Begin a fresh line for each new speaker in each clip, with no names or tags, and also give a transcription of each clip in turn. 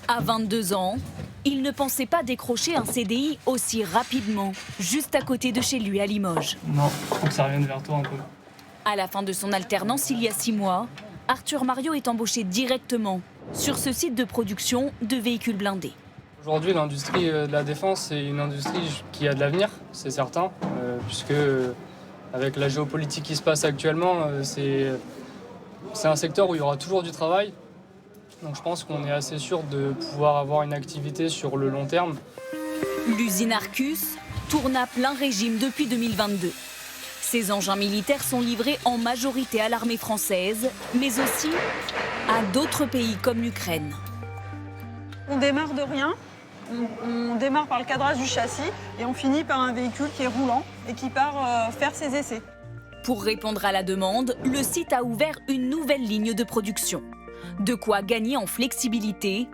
À 22 ans, il ne pensait pas décrocher un CDI aussi rapidement, juste à côté de chez lui à Limoges.
Non, faut que ça revienne vers toi un peu.
À la fin de son alternance, il y a 6 mois, Arthur Mariot est embauché directement sur ce site de production de véhicules blindés.
Aujourd'hui, l'industrie de la défense, c'est une industrie qui a de l'avenir, c'est certain, puisque avec la géopolitique qui se passe actuellement, c'est un secteur où il y aura toujours du travail. Donc je pense qu'on est assez sûr de pouvoir avoir une activité sur le long terme.
L'usine Arcus tourne à plein régime depuis 2022. Ces engins militaires sont livrés en majorité à l'armée française, mais aussi à d'autres pays comme l'Ukraine.
On démarre de rien, on démarre par le cadrage du châssis et on finit par un véhicule qui est roulant et qui part faire ses essais.
Pour répondre à la demande, le site a ouvert une nouvelle ligne de production. De quoi gagner en flexibilité,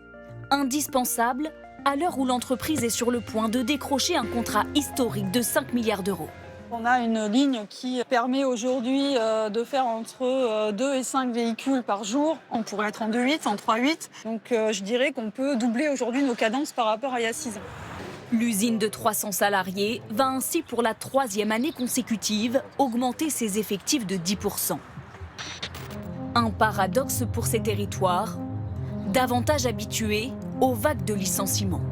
indispensable à l'heure où l'entreprise est sur le point de décrocher un contrat historique de 5 milliards d'euros.
On a une ligne qui permet aujourd'hui de faire entre 2 et 5 véhicules par jour. On pourrait être en 2,8, en 3,8. Donc je dirais qu'on peut doubler aujourd'hui nos cadences par rapport à il y a 6 ans.
L'usine de 300 salariés va ainsi pour la 3e année consécutive augmenter ses effectifs de 10%. Un paradoxe pour ces territoires, davantage habitués aux vagues de licenciements.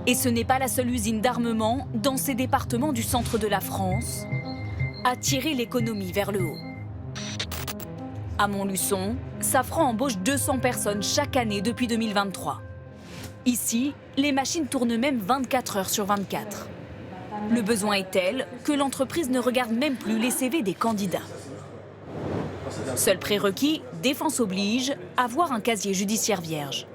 Et ce n'est pas la seule usine d'armement dans ces départements du centre de la France à tirer l'économie vers le haut. À Montluçon, Safran embauche 200 personnes chaque année depuis 2023. Ici, les machines tournent même 24 heures sur 24. Le besoin est tel que l'entreprise ne regarde même plus les CV des candidats. Seul prérequis, défense oblige, avoir un casier judiciaire vierge.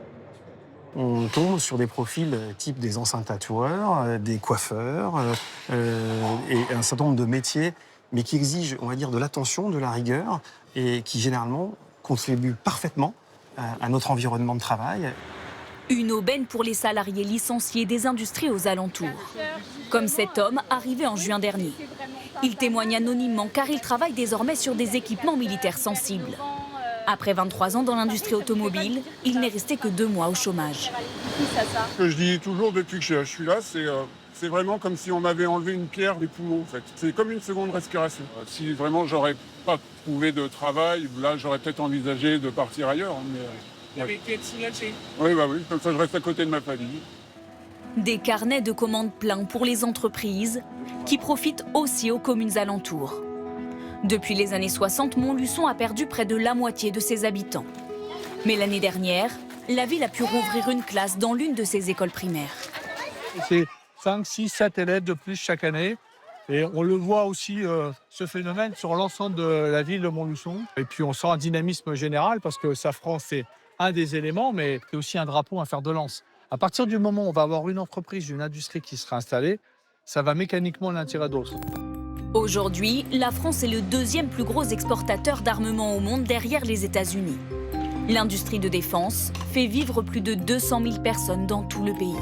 On tombe sur des profils type des anciens tatoueurs, des coiffeurs et un certain nombre de métiers, mais qui exigent, on va dire, de l'attention, de la rigueur et qui généralement contribuent parfaitement à notre environnement de travail.
Une aubaine pour les salariés licenciés des industries aux alentours. Comme cet homme arrivé en juin dernier. Il témoigne anonymement car il travaille désormais sur des équipements militaires sensibles. Après 23 ans dans l'industrie automobile, il n'est resté que 2 mois au chômage.
Ce que je dis toujours depuis que je suis là, c'est vraiment comme si on m'avait enlevé une pierre des poumons. En fait. C'est comme une seconde respiration. Si vraiment j'aurais pas trouvé de travail, là j'aurais peut-être envisagé de partir ailleurs. Mais, ouais. Oui, bah oui, comme ça je reste à côté de ma famille.
Des carnets de commandes pleins pour les entreprises qui profitent aussi aux communes alentours. Depuis les années 60, Montluçon a perdu près de la moitié de ses habitants. Mais l'année dernière, la ville a pu rouvrir une classe dans l'une de ses écoles primaires.
C'est 5, 6, 7 élèves de plus chaque année. Et on le voit aussi, ce phénomène, sur l'ensemble de la ville de Montluçon. Et puis on sent un dynamisme général parce que Safran, c'est un des éléments, mais c'est aussi un drapeau, un fer de lance. À partir du moment où on va avoir une entreprise, une industrie qui sera installée, ça va mécaniquement l'attirer à d'autres.
Aujourd'hui, la France est le 2e plus gros exportateur d'armement au monde derrière les États-Unis. L'industrie de défense fait vivre plus de 200 000 personnes dans tout le pays.